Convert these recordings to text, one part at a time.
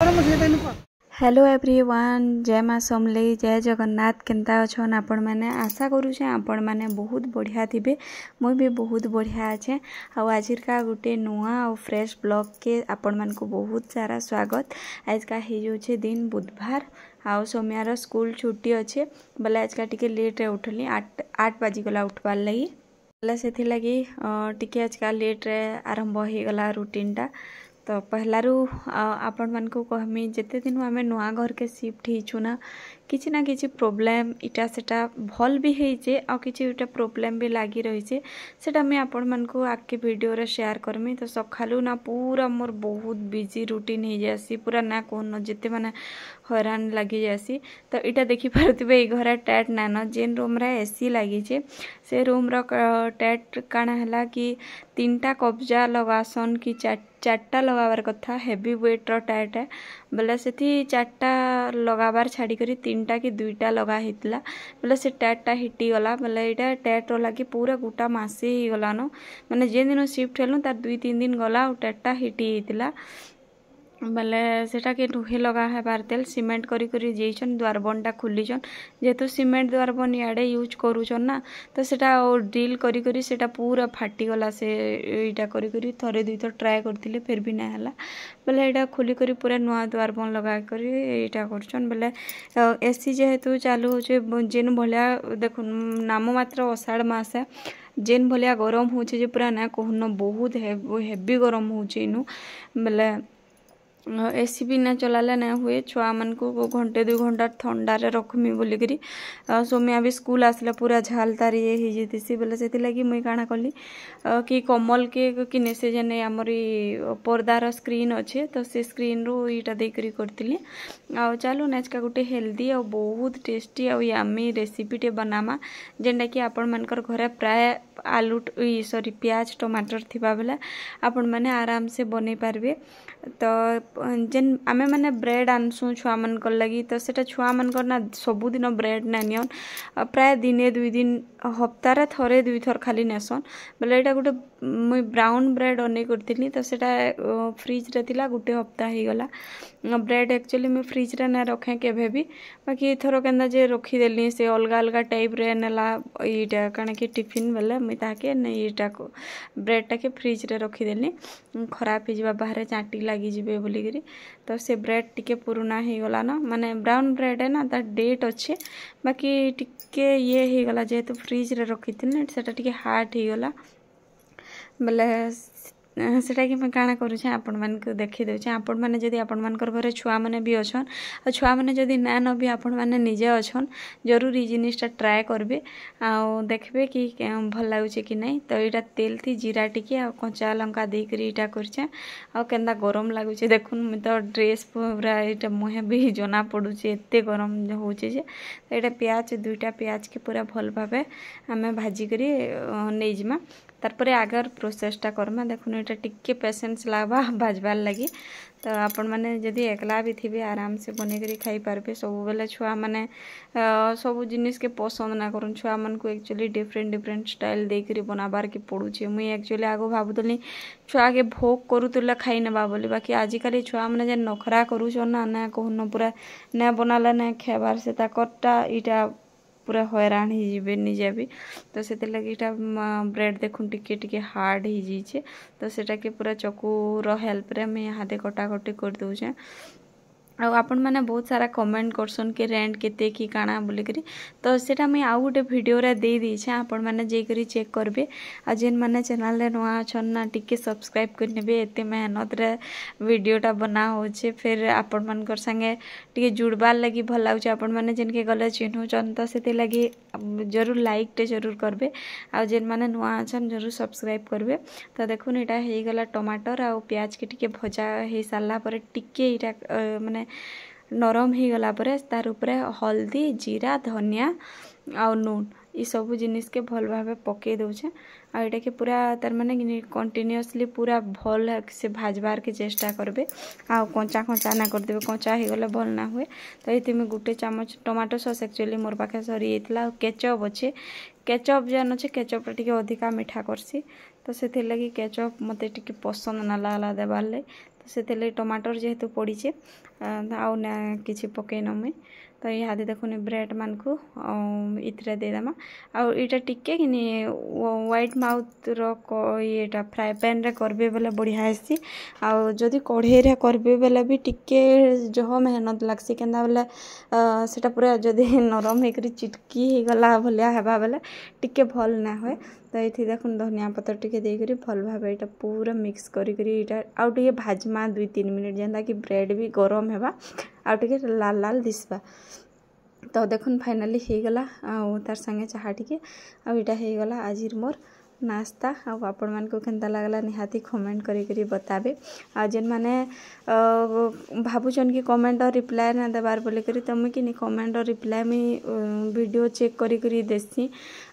Hello everyone, जय माँ समलेई, जय जगन्नाथ। केनता अच्छन आपण मैंने? आशा करुचे आपण मैंने बहुत बढ़िया थे। मुई भी बहुत बढ़िया अच्छे। आजिका गोटे नुआ और फ्रेश ब्लॉग के आपण मान को बहुत सारा स्वागत। आज का हो दिन बुधवार आउ सोमवार स्कूल छुट्टी अच्छे बोले आज का टिके लेट रे उठली 8 बाजिगला उठवार लगी बोले से लगी टिके आज का लेट रे आरंभ हो गला रूटीन टा। तो पहलारू आपण मान को कहमी जिते दिन आम नुआ घर के शिफ्ट होइछु ना किछि ना किछि प्रोब्लेम इटा सेटा भल भी होइछे आ किछि इटा प्रोब्लेम भी लागी रहिछे। सेटा मैं आपण मान को आके वीडियो रे शेयर करमी। तो सखालू ना पूरा मोर बहुत बिजी रूटीन हो जासी पूरा ना कोन जिते माने हैरान लगी जासी। तो इटा देखि पारथिबे ए घर टैट नानो जेन रूम रे एसी लागी छे से रूम रो टैट काना हला कि 3टा कब्जा लगासन कि 4टा लगाबार कथा हेवी वेट रो टैट है बोले से 4टा लगाबार छाड़ी करी 3टा कि 2टा लगा हितला बोले से टैट टा हिटी गला बोले एटा टैट रो लागी पूरा गोटा मासे ही गला नो माने जे दिन शिफ्ट हेलु तार 2-3 दिन गला और टैट टा हिटी हितला बोले सेटा के नुहे लगा है बार तेल सीमेंट करी करी जेइछन द्वार बनटा खुलीछन जेतु सीमेंट द्वार बन याडे यूज करूछन ना तो सेटा ड्रिल करी करी सेटा पूरा फाटी गला से एटा करी करी थरे दुई थर ट्राई करथिले फिर भी ना हला बोले एटा खोली करी पूरा नुआ द्वार बन लगा करी एटा करछन बोले एसी जेहेतु चालू होचे जेन भलिया देखु नाम मात्र अषाढ़ मास है जेन भलिया गरम होचे जे पूरा ना कहन बहुत हेवी गरम होचे इनु बोले एसी भी ना चलाले ना हुए छुआ मन को घंटे 2 घंटा ठंडा रे रखमी बोली करी सोमिया भी स्कूल आसला पूरा झाल तार ये ही जेतिसी बोले सेति लगी मुई काना कली कि कमल के किने से जने हमरी पर्दार स्क्रीन अच्छे तो से स्क्रीन रो इटा दे करी करतिली आ चालू नेच का गुटे हेल्दी और बहुत टेस्टी और यामी रेसिपी टे बनामा जेंडा कि आपण मानकर घरे प्राय आलू सॉरी प्याज टमाटर थिबा बेला आपण माने आराम से बने पारबे। तो जेन आमे माने ब्रेड आनसु छुआ मन कर लगी तो सेटा छुआ मन कर ना सबुदिन ब्रेड ना नियन प्राय दिने 2 दिन हफ्तारे थरे 2 थर खाली नेसन बोले एटा गोटे मुई ब्राउन ब्रेड अने करथिली तो सेटा फ्रिज रे थिला गोटे हफ्ता ही गला ब्रेड एक्चुअली मैं फ्रिज रे ना रखे केभे भी बाकी थरो केंदा जे रखी देली से अलगा अलगा टाइप रे नेला इटा काना कि टिफिन बेले मुई ताके नै इटा को ब्रेड टा के फ्रिज रे रखी देली खराब ही जबा बाहर चाटी लागी जिबे बोली करी तो से ब्रेड टिके पुराना ही गला ना माने ब्राउन ब्रेड है ना ता डेट अच्छे बाकी टिके ये ही गला जेतु फ्रिज रे रखी थी सेटा टिके हार्ड ही गला बोले सेटा कि मैं काना करूछे आपण मान को देखि देउछे आपण माने जदी आपण मानकर घरे छुआ माने भी अछन आ छुआ माने जदी ना न भी आपण माने निजे अछन जरूर ई जिनिसटा ट्राई करबे आ देखबे कि भल लागुछे कि नै। तो एटा तेल थी जीरा टिके आ कच्चा लंका दे करी एटा करछे आ केंदा गरम लागुछे देखुन मैं तो ड्रेस पूरा एटा मुहे भी जना पडुछे एते गरम होछे जे एटा प्याज 2टा प्याज के पूरा भल भाबे हमें भाजी करी नै जिमा तारपरे आगर प्रोसेसटा करमा देखुन एटा टिके पेशेंस लागबा भाजबार लगी। तो आपण माने जदी एकला भी थिबे आराम से बने करी खाई पारबे सब बेले छुआ माने सब जिनिस के पसंद ना करन छुआ मन को एक्चुअली डिफरेंट स्टाइल दे करी बनाबार के पडुछे मुई एक्चुअली आगो भाबुतली छुआ के भोग करूतला खाई नबा बोली बाकी आजिकाली छुआ माने जे नखरा करूछन ना ना कहन पूरा ना बनाला ना खेबार से ताकटा इटा पूरा हैरान ही जीवे निजे भी। तो से लगी ब्रेड देखुन टिके टिके हार्ड ही जीचे तो सेटा के पूरा चकू रो हेल्प रे मैं हाथे कटाकटी कर दूचे आ आपण माने बहुत सारा कमेंट करसन के रेंट केते की काना बोली करी तो सेटा मैं आउ गोटे वीडियो रे दे दी छे आपण माने जे करी चेक करबे आ जेन माने चैनल रे नवा छन ना टिके सब्सक्राइब कर नेबे एते मेहनत रे वीडियोटा बना होचे फिर आपण मानकर संगे टिके जुड़बार लगी भल लागुचे आपण माने जेन के गले चिन्हु चन तो सेते लगी जरूर लाइक टे जरूर करबे आ जेन माने नवा छन जरूर सब्सक्राइब करबे। तो देखुन एटा हे गला टमाटर आ प्याज के टिके भजा हे साला पर टिके एटा माने नरम ही गला परे तार ऊपरे हल्दी जीरा धनिया आ नून ये सब जिनिस के भल भावे पके दउछे आ एटा के पूरा तार माने कंटिन्यूअसली पूरा भल से भाजबार के चेष्टा करबे आ कंचा कंचा ना कर देबे कंचा ही गले भल ना हुए। तो एते में गुटे चम्मच टमाटो सॉस एक्चुअली मोर पाखे सरी एतला केचप अच्छे केचप जान अच्छे केचप टिके अधिका मीठा करसी तो से लगी केचप मते टिके पसंद ना लागला देबार ले तो से टमाटर जेहेतु पड़ी आउ ना किसी पकईन मुई तो यहाँ देखुनी ब्रेड मान को इतरे देदेमा आईटा टिके कि व्हाइट माउथ रोटा फ्राए पैन रे करबे बेले बढ़िया आसी आदि कढ़ई रे करबे बेले भी टिके जह मेहनत लगसी केंदा बेले सेटा पूरा जदि नरम होकर चिटकी गला भलिया हेबा बेले टिके भल ना होए तो ये देखुन धनिया पत्र टिके देकरी भल भाव यहाँ पूरा मिक्स करी आउ टे भाजमा 2-3 मिनट जेनता कि ब्रेड भी गरम हेबा आउ टे लाल लाल दिसबा तो देखुन फाइनाली हो गला तार संगे चाहा टिके आईटा हो गला आज मोर नाश्ता आपण मान को केनता लागला निहाती कमेंट करी बताबे जेन माने भाबुचन कि कमेंट और रिप्लाई ना देबार बोले करी तो मुई कि कमेंट और रिप्लाई में वीडियो चेक करी देसी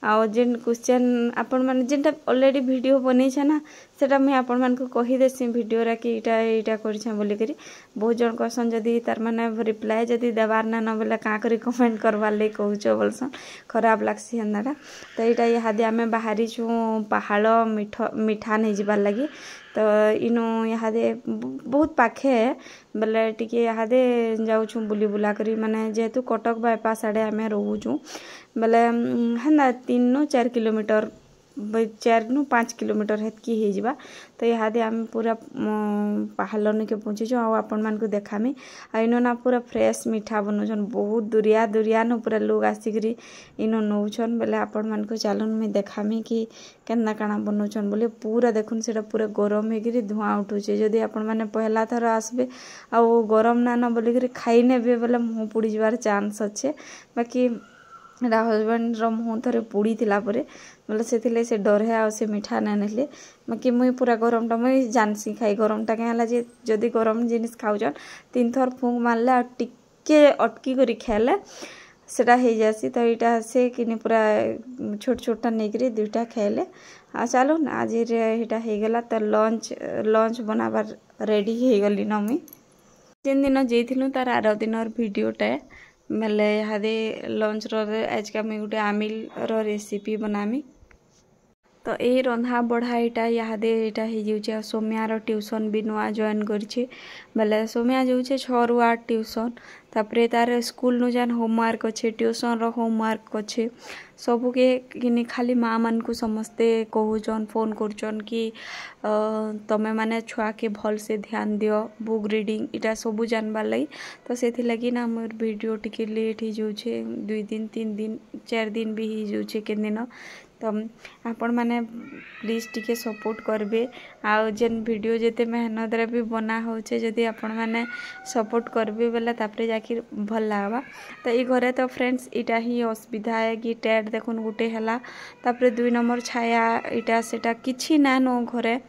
आ जेन क्वेश्चन आपण माने जेनटा ऑलरेडी वीडियो बनै छ ना सेटा मैं आपण मान को कहि देसी वीडियो रा कि इटा करि छ बोले करी बहुत जन क्वेश्चन जदी तार माने रिप्लाई जदी देबार ना न बोले का करी कमेंट करवार ले कहू छ बोलसन खराब लागसी हंदाटा तो इटा यहाँ आमे बाहरी छु पहाड़ मिठा नहीं जीवार लगी तो इनु यहाँ बहुत पाखे बोले टिके यहाँ जाऊँ बुली बुला करी माने जेहेतु कटक बाईपास आड़े आम रोचु बोले है 3-4 किलोमीटर 4-5 किलोमीटर हेतकी हो जावा तो यहाँ आम पूरा पहाड़ के पहुँचीचु आपण मान को देखामी इनो ना पूरा फ्रेश मीठा बनौछन बहुत दुरिया न पूरा लोग आसिक इनो नौछन बोले आपण मान को चलन मुझे देखामी कि केन्ना काଣା बनौछन बोले पूरा देखुन से पूरा गरम होकर धुआं उठुचे जदि आपण माने पहला थर आसबे आ गरम ना न बोलिक खाई नेबे बोले मुँह पुड़ी जबार चांस अच्छे बाकी हजबैंड मुँह थे पुड़ी थिला परे बोले से डरे आ से मीठा ना नेले बाकी मुई पूरा गरमटा मुई जानसी खाई गरमटा क्या जे जदि गरम जिनिस खाऊन 3 थर फूंक मारले आ टिके अटकी करी खेले सेटा हो जासी तो यहाँ से कि पूरा छोट छोटा नहीं दुईटा खेले आ चलो ना आज यहाँ हो गला तो लंच बनाबार रेडी हो गली न मुई जिन दिन जाइलु तार आर दिन वीडियोटा मेले यहाँ लंच आज का मुई गोटे आमिल रेसिपी बनामी तो यही रंधा बढ़ा यहाँ हो जाऊे सोम्यार ट्यूशन भी नुआ जॉइन करी बेले सोम्या जाऊे 6 ରୁ 8 ट्यूशन तापरे तार स्कूल नु जान होमवर्क अच्छे ट्यूशन रो होमवर्क अच्छे सबू के कि खाली माँ मान को समस्ते कहूचन फोन करचन कि तमें माने छुआ के भल से ध्यान दियो बुक रीडिंग इटा सबू जानबार लगी तो से लगी ना मोर वीडियो टिके लेट हो जाऊे 2 दिन 3 दिन 4 दिन भी हो जाऊे के दिन तो आपण माने प्लीज टिके सपोर्ट करबे आ जेन वीडियो जेते मेहनत रे भी बना होचे जदि आपण माने सपोर्ट करबे बेले तापरे जाके भल लागबा तो ई घरे तो फ्रेंड्स इटा ही असुविधा है कि टेड देखुन गुटे हला तापरे 2 नंबर छाया इटा सेटा किछि ना नो घरे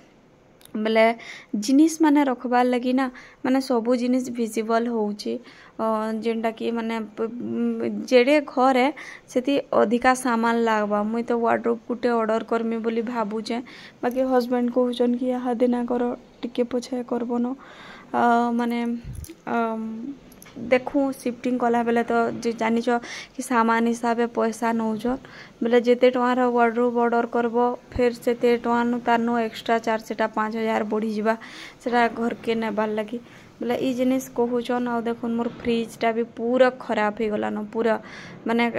बोले जिनिस माने रखबार लगी ना माने सबू जिनिस विजिबल होउची जेनटा कि माने जेडे घर है सेति अधिका सामान लागबा मुई तो वार्डरोब गुटे ऑर्डर करमी बोली भाबुचे बाकी हस्बैंड कहउचन कि यहाँ देना करो टिके पछे करबो न माने देखूँ शिफ्टिंग कला बेले तो जानी कि सामान हिसाब से पैसा नौचन बोले जिते टुआर वार्डरोब ऑर्डर करब फिर से टुआ तार एक्स्ट्रा चार्ज से 5,000 बढ़ी जावा से घर के नेबार लगी बोले ई जिनिस कहूचन आ देखुन मोर फ्रिजटा भी पूरा खराब हो गला न पूरा माने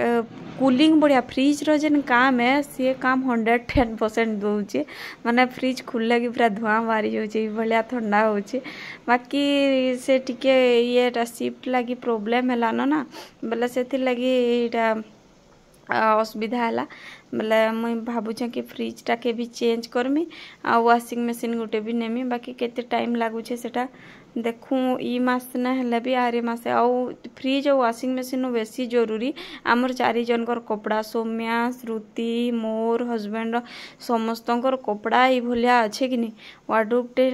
कूलिंग बढ़िया फ्रिज रो जेन काम है सी काम 110% दौचे माने फ्रिज खुलले कि पूरा धुआं बाहरी जाऊे भाया ठंडा होचे बाकी से टिके ये शिफ्ट लगी प्रोब्लेम है ना बोले से लगी इटा असुविधा है बोले मुई भावुचे कि फ्रिजटा के भी चेंज करमी आ वाशिंग मशीन गोटे भी नेमी बाकी केते टाइम लागुचे सेटा देखूँ ई मास ना हेले भी आरे मासे आउ फ्रिज और वाशिंग मशीन बेसी जरूरी आमर 4 जनकर कपड़ा सौम्या श्रुति मोर हस्बैंड समस्तंकर कपड़ा ये भलिया अच्छे कि नहीं वार्डरोबटे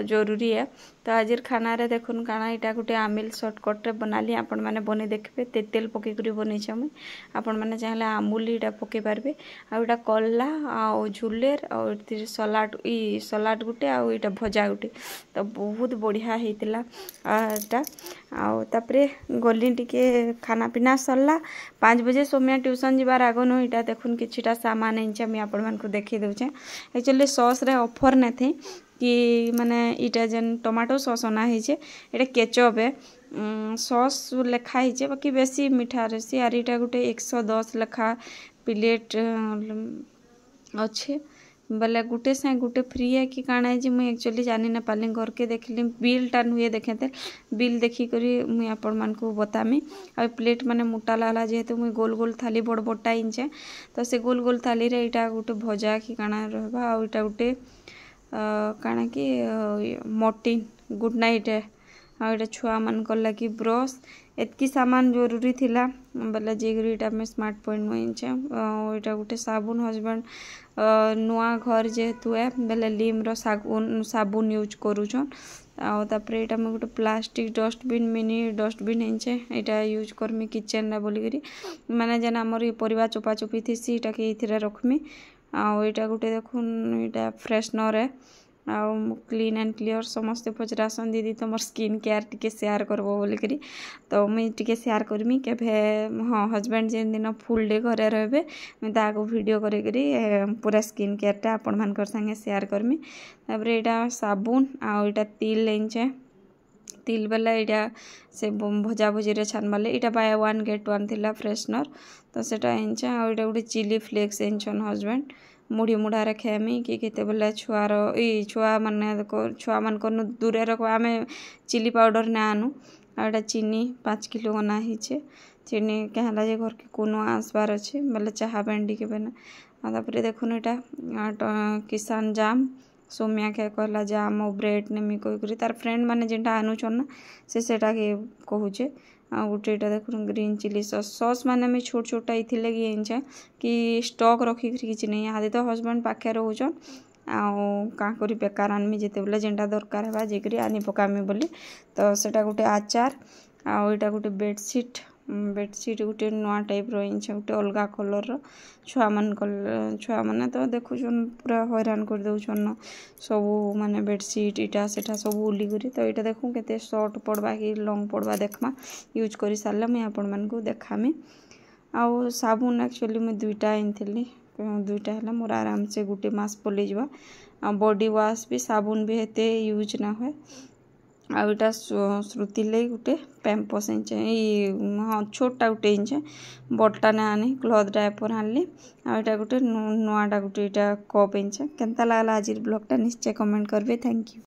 जरूरी है तो आज खाना रे देखुन काना इटा गोटे आमिल सर्टकट बना ली आपण माने बने देखबे तेल पके करी बनै छ मुई आपण माने चाहले अमूल इटा पके पारबे आ इटा कल्ला आ झुलेर आ सलाड ई सलाड गुटे आ इटा भजा गुटे तो बहुत बढ़िया बढ़िया होता आउे गली टिके खाना पीना सरला 5 बजे सौम्या ट्यूशन जीवार आगन यहाँ देखुन किछिटा सामान आइचे मुझे आपण मानकु देखी दूचे एक्चुअली सॉस रे ऑफर न थी कि माने इटा जेन टमाटो सॉस अना है ये केचप है सॉस लेखा है बाकी बेसी मीठा रही आर यहाँ गोटे 110 लेखा प्लेट अच्छे बोले गुटे से गुटे फ्री है कि काଣା है मुझे एक्चुअली जानी ना पाली घर के देखली बिलटा नुए देखे बिल देखिक मुझे आपण मानकु बतामी आ प्लेट माने मोटा लागला जेहेतु मुझे गोल गोल थाली बड़ बड़टा इंचे तो से गोल गोल थाली रे इटा गोटे भजा कि काଣା रहबा आ इटा गोटे काଣା कि मोर्टिन गुड नाइट आटा छुआ मान लगी ब्रश एतकी सामान जरूरी थिला बोले जेटा में स्मार्ट पॉइंट नुचे यहाँ गोटे साबुन हजबैंड नुआ घर जेहेतु है बोले लिम रो साबुन यूज करूछन आउे यहाँ मैं गोटे प्लास्टिक डस्टबिन मिनी डस्टबिन है यहाँ यूज करमी किचेन रे बोलिकी माने जेन आमर परिवा चोपा चोपी थी ये रखमी आटा गोटे देखुन यहाँ फ्रेशनर है क्लीन एंड क्लियर समस्ते पचरासन दीदी तुम स्किन केयर टिके शेयर करबो बोलिकी तो मुझे टिके शेयर करमी केभे हाँ हजबैंड जेन दिन फुल डे घरे रहे मुझे वीडियो करी पूरा स्किन केयरटा आपण मानकर संगे शेयर करमी तापर यहाँ साबुन आटा तिल लेंचे तिल बेला यहाँ से भजा भुजी छान बाले यहाँ बाय 1 गेट 1 थिला फ्रेशनर तो सेटा एंचे यहाँ गोटे चिली फ्लेक्स एंचन हजबैंड मुड़ी मुढ़ा खेमी कि केते बेले छुआर छुआ मान दूरे रख आम चिली पाउडर ना आनु आटा चीनी 5 किलो अना है चीनी कहला जे घर के कोनो आसबार अच्छे बोले चाहा भेंडी के बना तापर देखुन यहाँ किसान जाम सौम्या के कहला जाम और ब्रेड नेमी कही तार फ्रेंड मैंने जेनटा आनुचन ना सेटा के कहूचे गोटे देखुन ग्रीन चिली सॉस मैंने मैं छोट छोटा ये लगे कि स्टॉक रखिक किसी नहीं यहाँ तो हजबैंड पाखे रोचन आँ करी बेकार आनमी जिते बेले जेनटा दरकार है जेकरी आनी पकामी बोली तो सेटा गोटे आचार आटा गोटे बेडसीट गोटे नुआ टाइप रही गोटे अलग कलर छुआ मैंने तो देखुन पूरा हैरान कर दौन सब माने बेडसीट इटा सेटा सब उलिकी तो यहाँ देखूँ केते शॉर्ट पड़वा कि लॉन्ग पड़वा देखमा यूज कर सारे मुझे आपण मानकु देखामी आउ साबुन एक्चुअली मुझे 2टा आनी 2टा है मोर आराम से गोटे मास पलि जा बॉडी वाश भी साबुन भी हेते यूज ना हुए आटा श्रुति लगे गोटे पैम्पस हाँ छोटा गोटे इंचे बड़टा ना आनी क्लथ डायपर आनली आटा गोटे नुआटा गोटे कप इंचे केनता लागला आज ब्लॉगटा निश्चय कमेंट करबे थैंक यू।